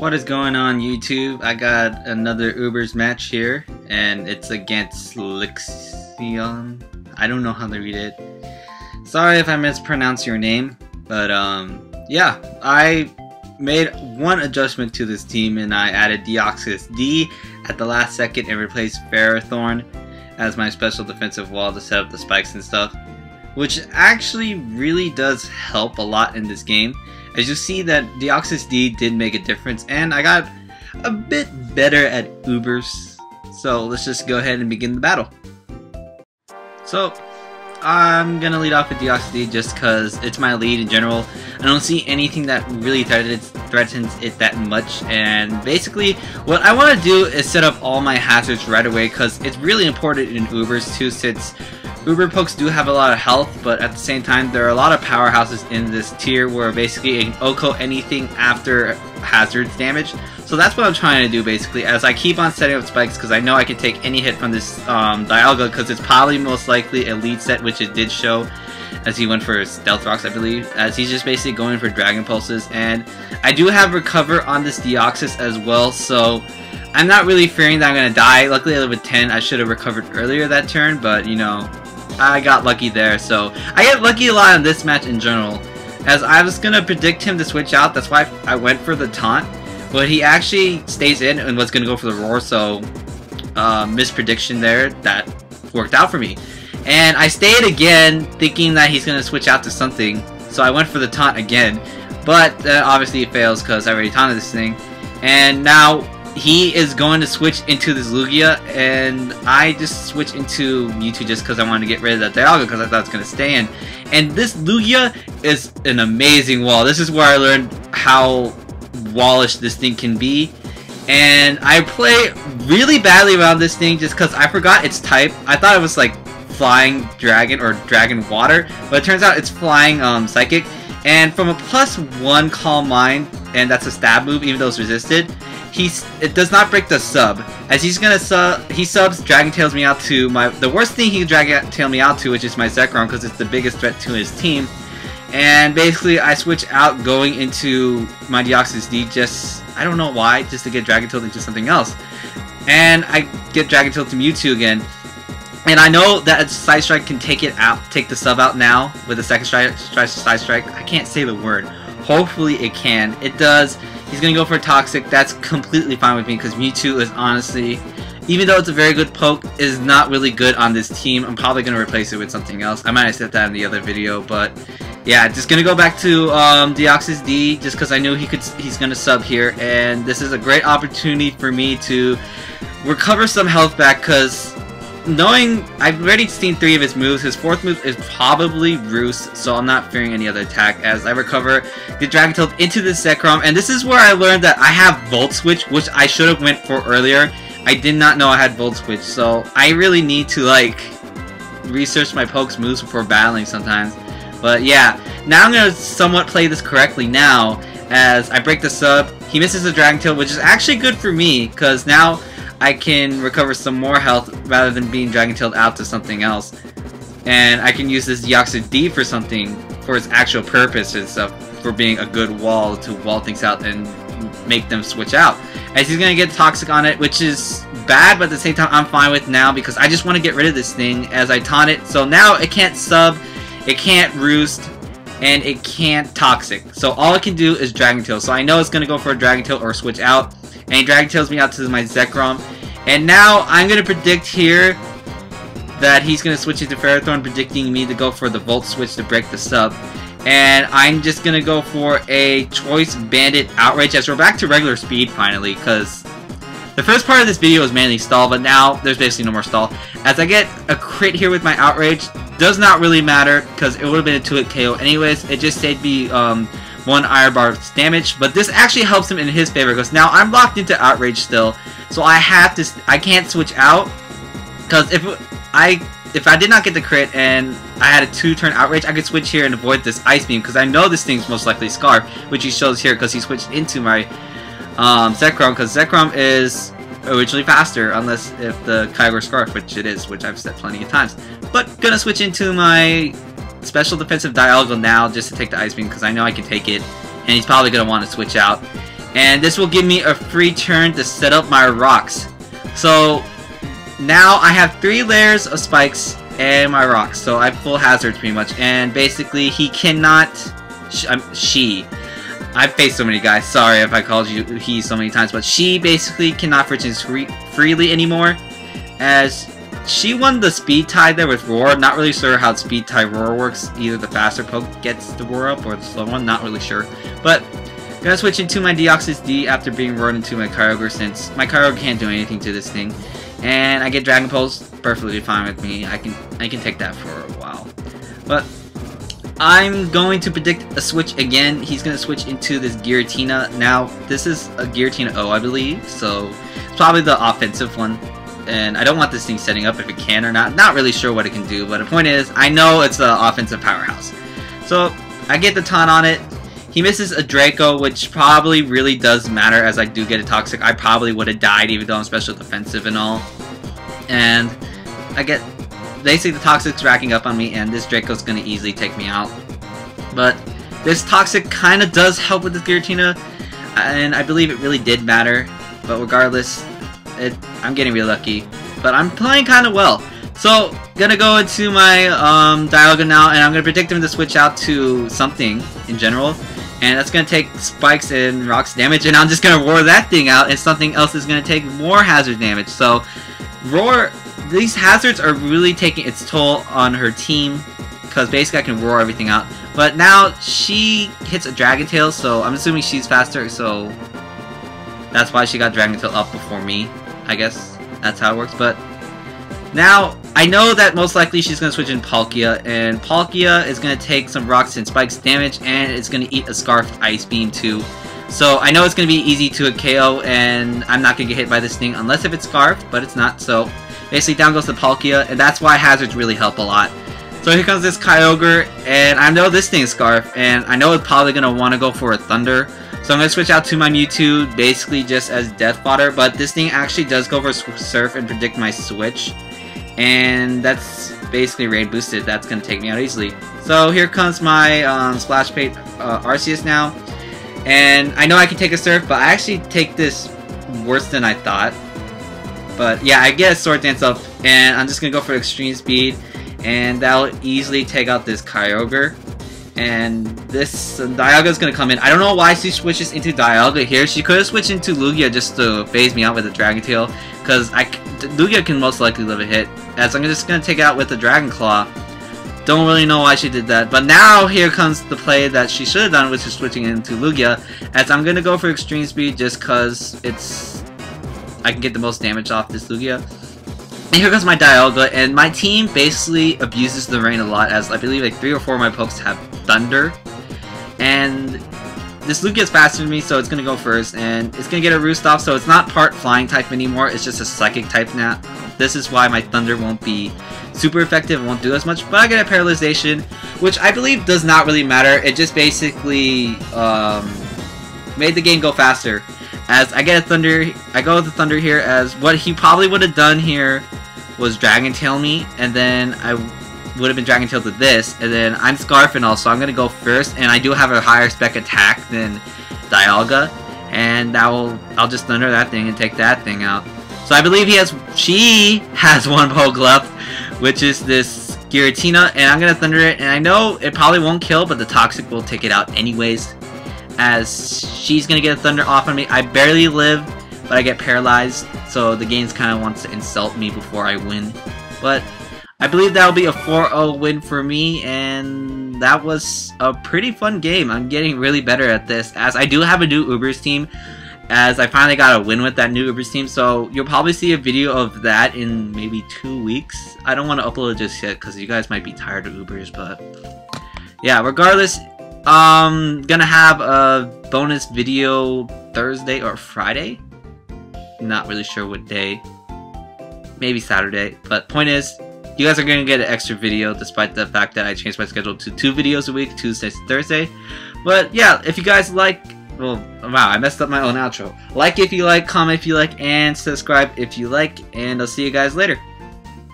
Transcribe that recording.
What is going on YouTube? I got another Ubers match here and it's against Lixion. I don't know how to read it. Sorry if I mispronounce your name, but yeah, I made one adjustment to this team and I added Deoxys D at the last second and replaced Ferrothorn as my special defensive wall to set up the spikes and stuff, which actually really does help a lot in this game. As you see that Deoxys D did make a difference and I got a bit better at Ubers. So let's just go ahead and begin the battle. So I'm gonna lead off with Deoxys D just because it's my lead in general. I don't see anything that really threatens it that much, and basically what I want to do is set up all my hazards right away because it's really important in Ubers too, since Uber pokes do have a lot of health, but at the same time there are a lot of powerhouses in this tier where basically it can OHKO anything after hazards damage. So that's what I'm trying to do basically, as I keep on setting up spikes because I know I can take any hit from this Dialga, because it's probably most likely a lead set, which it did show as he went for Stealth Rocks, I believe, as he's just basically going for Dragon Pulses. And I do have Recover on this Deoxys as well, so I'm not really fearing that I'm going to die. Luckily I live with 10, I should have recovered earlier that turn, but you know, I got lucky there. So I get lucky a lot in this match in general, as I was going to predict him to switch out. That's why I went for the taunt, but he actually stays in and was going to go for the roar, so misprediction there. That worked out for me. And I stayed again thinking that he's going to switch out to something, so I went for the taunt again, but obviously it fails because I already taunted this thing. And now he is going to switch into this Lugia, and I just switched into Mewtwo just because I wanted to get rid of that Dialga because I thought it was going to stay in. And this Lugia is an amazing wall. This is where I learned how wallish this thing can be. And I play really badly around this thing just because I forgot its type. I thought it was like Flying Dragon or Dragon Water, but it turns out it's Flying Psychic. And from a +1 Calm Mind, and that's a stab move even though it's resisted, it does not break the sub, as he's gonna he subs Dragon Tails me out to the worst thing he can Dragon Tail me out to, which is my Zekrom, because it's the biggest threat to his team. And basically I switch out going into my Deoxys D, just I don't know why, just to get Dragon Tailed into something else. And I get Dragon Tailed to Mewtwo again. And I know that Side Strike can take the sub out now with a second Side Strike. I can't say the word. Hopefully it can. It does. He's going to go for Toxic. That's completely fine with me because Mewtwo is honestly, even though it's a very good poke, is not really good on this team. I'm probably going to replace it with something else. I might have said that in the other video, but yeah, just going to go back to Deoxys D just because I knew he's going to sub here, and this is a great opportunity for me to recover some health back, because knowing I've already seen 3 of his moves, his 4th move is probably Roost, so I'm not fearing any other attack as I recover, get Dragon Tailed into the Zekrom. And this is where I learned that I have Volt Switch, which I should have went for earlier. I did not know I had Volt Switch, so I really need to like research my Poke's moves before battling sometimes. But yeah, now I'm going to somewhat play this correctly now, as I break the sub, he misses the Dragon Tail, which is actually good for me, because now I can recover some more health rather than being Dragon Tailed out to something else. And I can use this Deoxys D for something, for its actual purpose and stuff, for being a good wall to wall things out and make them switch out. As he's going to get Toxic on it, which is bad, but at the same time I'm fine with now because I just want to get rid of this thing as I taunt it. So now it can't sub, it can't Roost, and it can't Toxic. So all it can do is Dragon Tail. So I know it's going to go for a Dragon Tail or switch out. And he Dragon Tails me out to my Zekrom. And now I'm going to predict here that he's going to switch into Ferrothorn, predicting me to go for the Volt Switch to break the sub. And I'm just going to go for a Choice Bandit Outrage, as we're back to regular speed finally, because the first part of this video was mainly stall, but now there's basically no more stall. As I get a crit here with my Outrage, does not really matter because it would have been a 2-hit KO anyways. It just saved me 1 Iron Bar's damage, but this actually helps him in his favor because now I'm locked into Outrage still, so I can't switch out, because if I did not get the crit and I had a 2-turn Outrage, I could switch here and avoid this Ice Beam, because I know this thing's most likely Scarf, which he shows here because he switched into my Zekrom, because Zekrom is originally faster unless if the Kyogre Scarf, which it is, which I've said plenty of times. But gonna switch into my special defensive Dialga now just to take the Ice Beam because I know I can take it, and he's probably going to want to switch out. and this will give me a free turn to set up my rocks. So now I have 3 layers of spikes and my rocks, so I have full hazards pretty much. And basically he cannot, I've faced so many guys, sorry if I called you he so many times, but she basically cannot purchase freely anymore, as she won the speed tie there with Roar. Not really sure how speed tie Roar works. Either the faster poke gets the Roar up or the slow one, not really sure. But I'm gonna switch into my Deoxys D after being roared into my Kyogre, since my Kyogre can't do anything to this thing. And I get Dragon Pulse, perfectly fine with me. I can take that for a while. But I'm going to predict a switch again. He's gonna switch into this Giratina. Now this is a Giratina O, I believe, so it's probably the offensive one. And I don't want this thing setting up if it can or not. Not really sure what it can do, but the point is, I know it's an offensive powerhouse. So I get the taunt on it. He misses a Draco, which probably really does matter, as I do get a Toxic. I probably would have died even though I'm special defensive and all. And I get basically the Toxic's racking up on me, and this Draco's gonna easily take me out. But this Toxic kind of does help with this Giratina, and I believe it really did matter. But regardless, I'm getting really lucky, but I'm playing kind of well. So, gonna go into my Dialga now, and I'm gonna predict him to switch out to something in general, and that's gonna take spikes and rocks damage, and I'm just gonna roar that thing out, and something else is gonna take more hazard damage. So, roar. These hazards are really taking its toll on her team, because basically I can roar everything out. But now she hits a Dragon Tail, so I'm assuming she's faster, so that's why she got Dragon Tail up before me. I guess that's how it works. But now I know that most likely she's going to switch in Palkia, and Palkia is going to take some rocks and spikes damage, and it's going to eat a Scarfed Ice Beam too. So I know it's going to be easy to a KO, and I'm not going to get hit by this thing unless if it's Scarfed, but it's not. So basically down goes the Palkia, and that's why hazards really help a lot. So here comes this Kyogre, and I know this thing is Scarf, and I know it's probably going to want to go for a Thunder. So I'm going to switch out to my Mewtwo, basically just as death fodder, but this thing actually does go for Surf and predict my switch. And that's basically raid boosted, that's going to take me out easily. So here comes my Splash Pate Arceus now. And I know I can take a Surf, but I actually take this worse than I thought. But yeah, I get a Sword Dance up, and I'm just going to go for Extreme Speed. And that'll easily take out this Kyogre. And this Dialga is going to come in. I don't know why she switches into Dialga here. She could have switched into Lugia just to phase me out with a Dragon Tail, because Lugia can most likely live a hit, as I'm just going to take it out with the Dragon Claw. Don't really know why she did that, but now here comes the play that she should have done, which is switching into Lugia, as I'm going to go for Extreme Speed just because I can get the most damage off this Lugia. And here comes my Dialga, and my team basically abuses the rain a lot, as I believe like 3 or 4 of my pokes have Thunder. And this Lugia is faster than me, so it's going to go first, and it's going to get a Roost off, so it's not part Flying type anymore, it's just a Psychic type now. This is why my Thunder won't be super effective, it won't do as much, but I get a Paralyzation, which I believe does not really matter. It just basically made the game go faster. As I get a Thunder, I go with the Thunder here, as what he probably would have done here was Dragon Tail me, and then I would have been Dragon Tail to this, and then I'm Scarf and all, so I'm going to go first, and I do have a higher spec attack than Dialga, and I'll just Thunder that thing and take that thing out. So I believe she has one poke left, which is this Giratina, and I'm going to Thunder it, and I know it probably won't kill, but the Toxic will take it out anyways, as she's going to get a Thunder off on me. I barely live, but I get paralyzed, so the game kind of wants to insult me before I win. But I believe that will be a 4-0 win for me, and that was a pretty fun game. I'm getting really better at this, as I do have a new Ubers team, as I finally got a win with that new Ubers team, so you'll probably see a video of that in maybe 2 weeks. I don't want to upload it just yet, because you guys might be tired of Ubers, but yeah, regardless, gonna have a bonus video Thursday or Friday. Not really sure what day. Maybe Saturday. But point is, you guys are gonna get an extra video despite the fact that I changed my schedule to 2 videos a week, Tuesday to Thursday. But yeah, if you guys like, well, wow, I messed up my own outro. Like if you like, comment if you like, and subscribe if you like, and I'll see you guys later.